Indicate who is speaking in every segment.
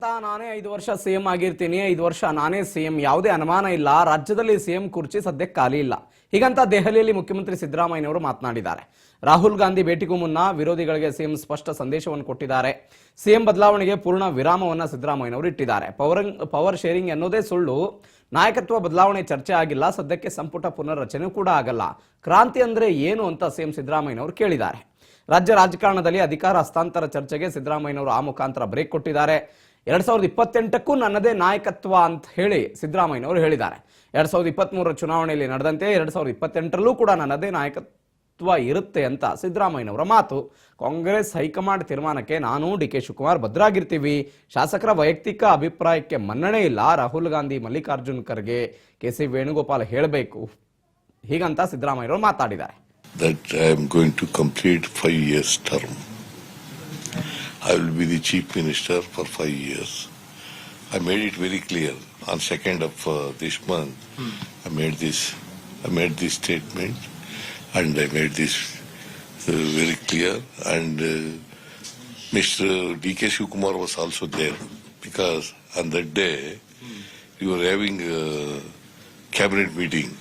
Speaker 1: ನಾನೇ 5 ವರ್ಷ ಸಿಎಂ ಆಗಿರ್ತೀನಿ, 5 ವರ್ಷ ನಾನೇ ಸಿಎಂ, ಯಾವುದೇ ಅನುಮಾನ ಇಲ್ಲ. ರಾಜ್ಯದಲ್ಲಿ ಸಿಎಂ ಕುರ್ಚಿ ಸದ್ಯಕ್ಕೆ ಖಾಲಿ ಇಲ್ಲ. ಹೀಗಂತ ದೆಹಲಿಯಲ್ಲಿ ಮುಖ್ಯಮಂತ್ರಿ ಸಿದ್ದರಾಮಯ್ಯನವರು ಮಾತನಾಡಿದ್ದಾರೆ. ರಾಹುಲ್ ಗಾಂಧಿ ಭೇಟಿಗೂ ಮುನ್ನ ವಿರೋಧಿಗಳಿಗೆ ಸಿಎಂ ಸ್ಪಷ್ಟ ಸಂದೇಶವನ್ನು ಕೊಟ್ಟಿದ್ದಾರೆ. ಸಿಎಂ ಬದಲಾವಣೆಗೆ ಪೂರ್ಣ ವಿರಾಮವನ್ನು ಸಿದ್ದರಾಮಯ್ಯನವರು ಇಟ್ಟಿದ್ದಾರೆ. ಪವರ್ ಶೇರಿಂಗ್ ಅನ್ನೋದೇ ಸುಳ್ಳು. ನಾಯಕತ್ವ ಬದಲಾವಣೆ ಚರ್ಚೆ ಆಗಿಲ್ಲ. ಸದ್ಯಕ್ಕೆ ಸಂಪುಟ ಪುನರ್ರಚನೆ ಕೂಡ ಆಗಲ್ಲ. ಕ್ರಾಂತಿ ಅಂದ್ರೆ ಏನು ಅಂತ ಸಿಎಂ ಸಿದ್ದರಾಮಯ್ಯನವರು ಕೇಳಿದ್ದಾರೆ. ರಾಜ್ಯ ರಾಜಕಾರಣದಲ್ಲಿ ಅಧಿಕಾರ ಹಸ್ತಾಂತರ ಚರ್ಚೆಗೆ ಸಿದ್ದರಾಮಯ್ಯನವರು ಆ ಮುಖಾಂತರ ಬ್ರೇಕ್ ಕೊಟ್ಟಿದ್ದಾರೆ. 2028ಕ್ಕೂ ನನ್ನದೇ ನಾಯಕತ್ವ ಅಂತ ಹೇಳಿ ಸಿದ್ದರಾಮಯ್ಯನವರು ಹೇಳಿದ್ದಾರೆ. 2023 ಚುನಾವಣೆಯಲ್ಲಿ ನಡೆದಂತೆ 2028ರಲ್ಲೂ ಕೂಡ ನನ್ನದೇ ನಾಯಕತ್ವ ಇರುತ್ತೆ ಅಂತ ಸಿದ್ದರಾಮಯ್ಯನವರ ಮಾತು. ಕಾಂಗ್ರೆಸ್ ಹೈಕಮಾಂಡ್ ತೀರ್ಮಾನಕ್ಕೆ ನಾನು ಡಿ.ಕೆ. ಶಿವಕುಮಾರ್ ಬದ್ಧರಾಗಿರ್ತೀವಿ. ಶಾಸಕರ ವೈಯಕ್ತಿಕ ಅಭಿಪ್ರಾಯಕ್ಕೆ ಮನ್ನಣೆ ಇಲ್ಲ. ರಾಹುಲ್ ಗಾಂಧಿ, ಮಲ್ಲಿಕಾರ್ಜುನ್ ಖರ್ಗೆ, ಕೆ.ಸಿ. ವೇಣುಗೋಪಾಲ್ ಹೇಳಬೇಕು, ಹೀಗಂತ ಸಿದ್ದರಾಮಯ್ಯನವರು ಮಾತಾಡಿದ್ದಾರೆ.
Speaker 2: That I am going to complete 5 years term. I will be the chief minister for 5 years. I made it very clear on 2nd of this month. I made this statement, and I made this very clear. And Mr. D.K. Shivakumar was also there, because on that day we were having a cabinet meeting.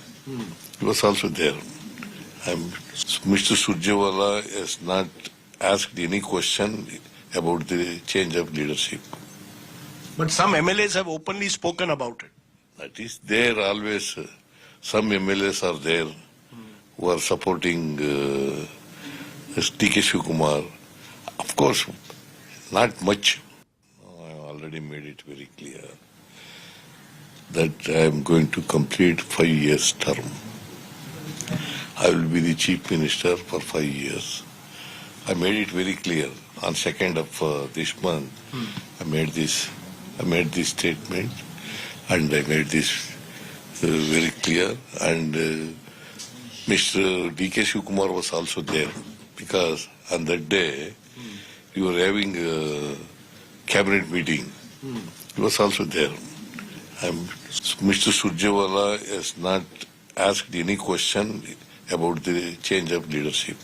Speaker 2: He was also there. Mr. Surjewala has not asked any question about the change of leadership.
Speaker 3: But some MLAs have openly spoken about it.
Speaker 2: That is there always. Some MLAs are there who are supporting D.K. Shivakumar. Of course, not much. I already made it very clear that I am going to complete 5 years term. I will be the chief minister for 5 years. I made it very clear on 2nd of this month. I made this statement, and I made this very clear. And Mr. D.K. Shivakumar was also there, because on that day we were having a cabinet meeting. He was also there. Mr. Surjewala has not asked any question about the change of leadership.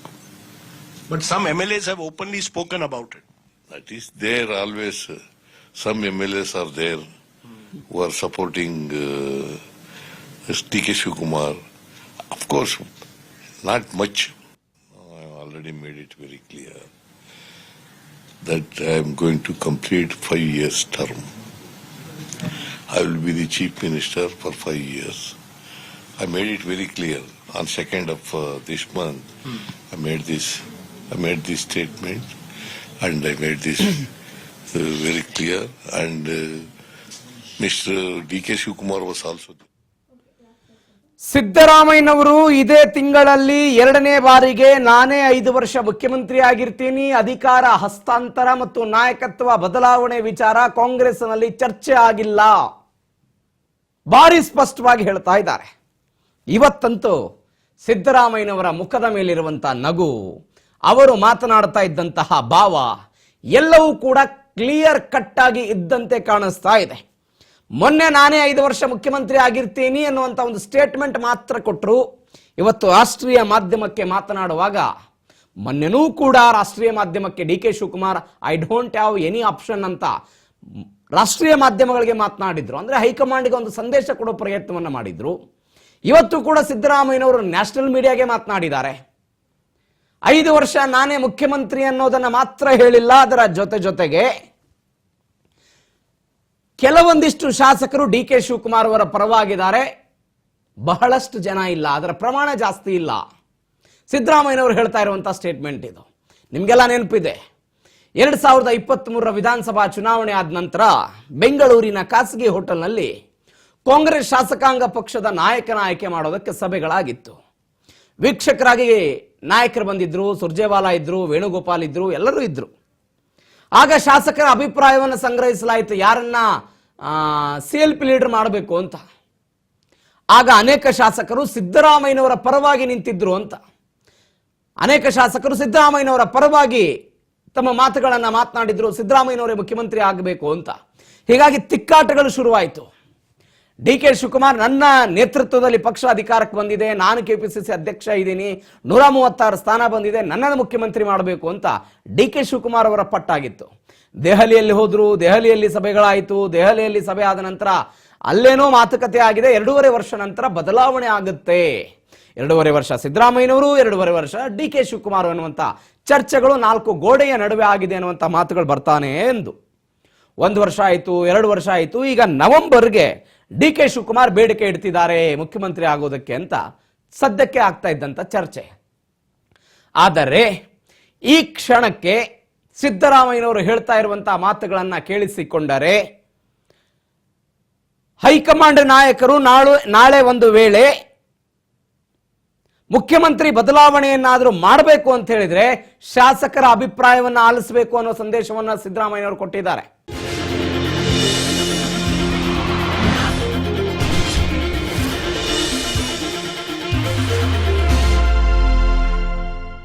Speaker 3: But some MLAs have openly spoken about it.
Speaker 2: That is there always. Some MLAs are there who are supporting D.K. Shivakumar. Of course, not much. I already made it very clear that I am going to complete 5 years term. I will be the chief minister for 5 years. I made it very clear on 2nd of this month. I made this statement, and I made this very clear. And Mr. D.K. Shivakumar was also there.
Speaker 1: ಸಿದ್ದರಾಮಯ್ಯನವರು ಇದೇ ತಿಂಗಳಲ್ಲಿ 2ನೇ ಬಾರಿಗೆ ನಾನೇ 5 ವರ್ಷ ಮುಖ್ಯಮಂತ್ರಿ ಆಗಿರ್ತೀನಿ, ಅಧಿಕಾರ ಹಸ್ತಾಂತರ ಮತ್ತು ನಾಯಕತ್ವ ಬದಲಾವಣೆ ವಿಚಾರ ಕಾಂಗ್ರೆಸ್ನಲ್ಲಿ ಚರ್ಚೆ ಆಗಿಲ್ಲ, ಭಾರಿ ಸ್ಪಷ್ಟವಾಗಿ ಹೇಳ್ತಾ ಇದ್ದಾರೆ. ಇವತ್ತಂತೂ ಸಿದ್ದರಾಮಯ್ಯನವರ ಮುಖದ ಮೇಲಿರುವಂತಹ ನಗು, ಅವರು ಮಾತನಾಡ್ತಾ ಇದ್ದಂತಹ ಭಾವ ಎಲ್ಲವೂ ಕೂಡ ಕ್ಲಿಯರ್ ಕಟ್ ಆಗಿ ಇದ್ದಂತೆ ಕಾಣಿಸ್ತಾ ಇದೆ. ಮೊನ್ನೆ ನಾನೇ 5 ವರ್ಷ ಮುಖ್ಯಮಂತ್ರಿ ಆಗಿರ್ತೀನಿ ಅನ್ನುವಂಥ ಒಂದು ಸ್ಟೇಟ್ಮೆಂಟ್ ಮಾತ್ರ ಕೊಟ್ಟರು. ಇವತ್ತು ರಾಷ್ಟ್ರೀಯ ಮಾಧ್ಯಮಕ್ಕೆ ಮಾತನಾಡುವಾಗ, ಮೊನ್ನೆನೂ ಕೂಡ ರಾಷ್ಟ್ರೀಯ ಮಾಧ್ಯಮಕ್ಕೆ DK. Shivakumar I don't have any option ಅಂತ ರಾಷ್ಟ್ರೀಯ ಮಾಧ್ಯಮಗಳಿಗೆ ಮಾತನಾಡಿದ್ರು. ಅಂದ್ರೆ ಹೈಕಮಾಂಡ್ಗೆ ಒಂದು ಸಂದೇಶ ಕೊಡೋ ಪ್ರಯತ್ನವನ್ನು ಮಾಡಿದ್ರು. ಇವತ್ತು ಕೂಡ ಸಿದ್ದರಾಮಯ್ಯನವರು ನ್ಯಾಷನಲ್ ಮೀಡಿಯಾಗೆ ಮಾತನಾಡಿದ್ದಾರೆ. 5 ವರ್ಷ ನಾನೇ ಮುಖ್ಯಮಂತ್ರಿ ಅನ್ನೋದನ್ನ ಮಾತ್ರ ಹೇಳಿಲ್ಲ, ಅದರ ಜೊತೆಗೆ ಕೆಲವೊಂದಿಷ್ಟು ಶಾಸಕರು ಡಿ.ಕೆ. ಶಿವಕುಮಾರ್ ಅವರ ಪರವಾಗಿದ್ದಾರೆ. ಬಹಳಷ್ಟು ಜನ ಇಲ್ಲ, ಅದರ ಪ್ರಮಾಣ ಜಾಸ್ತಿ ಇಲ್ಲ. ಸಿದ್ದರಾಮಯ್ಯನವರು ಹೇಳ್ತಾ ಇರುವಂತಹ ಸ್ಟೇಟ್ಮೆಂಟ್ ಇದು. ನಿಮ್ಗೆಲ್ಲ ನೆನಪಿದೆ, 2023 ವಿಧಾನಸಭಾ ಚುನಾವಣೆ ಆದ ನಂತರ ಬೆಂಗಳೂರಿನ ಖಾಸಗಿ ಹೋಟೆಲ್ನಲ್ಲಿ ಕಾಂಗ್ರೆಸ್ ಶಾಸಕಾಂಗ ಪಕ್ಷದ ನಾಯಕನ ಆಯ್ಕೆ ಮಾಡೋದಕ್ಕೆ ಸಭೆಗಳಾಗಿತ್ತು. ವೀಕ್ಷಕರಾಗಿ ನಾಯಕರು ಬಂದಿದ್ರು, ಸುರ್ಜೇವಾಲಾ ಇದ್ರು, ವೇಣುಗೋಪಾಲ್ ಇದ್ರು, ಎಲ್ಲರೂ ಇದ್ರು. ಆಗ ಶಾಸಕರ ಅಭಿಪ್ರಾಯವನ್ನು ಸಂಗ್ರಹಿಸಲಾಯಿತು, ಯಾರನ್ನ CLP ಲೀಡರ್ ಮಾಡಬೇಕು ಅಂತ. ಆಗ ಅನೇಕ ಶಾಸಕರು ಸಿದ್ದರಾಮಯ್ಯನವರ ಪರವಾಗಿ ನಿಂತಿದ್ರು ಅಂತ. ಅನೇಕ ಶಾಸಕರು ಸಿದ್ದರಾಮಯ್ಯನವರ ಪರವಾಗಿ ತಮ್ಮ ಮಾತುಗಳನ್ನು ಮಾತನಾಡಿದ್ರು, ಸಿದ್ದರಾಮಯ್ಯನವರೇ ಮುಖ್ಯಮಂತ್ರಿ ಆಗಬೇಕು ಅಂತ. ಹೀಗಾಗಿ ತಿಕ್ಕಾಟಗಳು ಶುರುವಾಯಿತು. ಡಿ ಕೆ ಶಿವಕುಮಾರ್ ನನ್ನ ನೇತೃತ್ವದಲ್ಲಿ ಪಕ್ಷ ಅಧಿಕಾರಕ್ಕೆ ಬಂದಿದೆ, ನಾನು ಕೆಪಿಸಿಸಿ ಅಧ್ಯಕ್ಷ ಇದ್ದೀನಿ, 136 ಸ್ಥಾನ ಬಂದಿದೆ, ನನ್ನನ್ನು ಮುಖ್ಯಮಂತ್ರಿ ಮಾಡಬೇಕು ಅಂತ ಡಿ ಕೆ ಶಿವಕುಮಾರ್ ಅವರ ಪಟ್ಟಾಗಿತ್ತು. ದೆಹಲಿಯಲ್ಲಿ ಹೋದ್ರು, ದೆಹಲಿಯಲ್ಲಿ ಸಭೆಗಳಾಯಿತು, ದೆಹಲಿಯಲ್ಲಿ ಸಭೆ ಆದ ನಂತರ ಅಲ್ಲೇನೋ ಮಾತುಕತೆ ಆಗಿದೆ. 2.5 ವರ್ಷ ನಂತರ ಬದಲಾವಣೆ ಆಗುತ್ತೆ. 2.5 ವರ್ಷ ಸಿದ್ದರಾಮಯ್ಯನವರು, 2.5 ವರ್ಷ ಡಿ ಕೆ ಶಿವಕುಮಾರ್ ಅನ್ನುವಂಥ ಚರ್ಚೆಗಳು 4 ಗೋಡೆಯ ನಡುವೆ ಆಗಿದೆ ಅನ್ನುವಂಥ ಮಾತುಗಳು ಬರ್ತಾನೆ ಎಂದು 1 ವರ್ಷ ಆಯಿತು, 2 ವರ್ಷ ಆಯಿತು. ಈಗ ನವೆಂಬರ್ಗೆ ಡಿ ಕೆ ಶಿವಕುಮಾರ್ ಬೇಡಿಕೆ ಇಡ್ತಿದ್ದಾರೆ ಮುಖ್ಯಮಂತ್ರಿ ಆಗೋದಕ್ಕೆ ಅಂತ ಸದ್ಯಕ್ಕೆ ಆಗ್ತಾ ಇದ್ದಂಥ ಚರ್ಚೆ. ಆದರೆ ಈ ಕ್ಷಣಕ್ಕೆ ಸಿದ್ದರಾಮಯ್ಯನವರು ಹೇಳ್ತಾ ಇರುವಂತಹ ಮಾತುಗಳನ್ನ ಕೇಳಿಸಿಕೊಂಡರೆ ಹೈಕಮಾಂಡ್ ನಾಯಕರು ನಾಳೆ ಒಂದು ವೇಳೆ ಮುಖ್ಯಮಂತ್ರಿ ಬದಲಾವಣೆಯನ್ನಾದರೂ ಮಾಡಬೇಕು ಅಂತ ಹೇಳಿದ್ರೆ ಶಾಸಕರ ಅಭಿಪ್ರಾಯವನ್ನು ಆಲಿಸಬೇಕು ಅನ್ನೋ ಸಂದೇಶವನ್ನ ಸಿದ್ದರಾಮಯ್ಯನವರು ಕೊಟ್ಟಿದ್ದಾರೆ.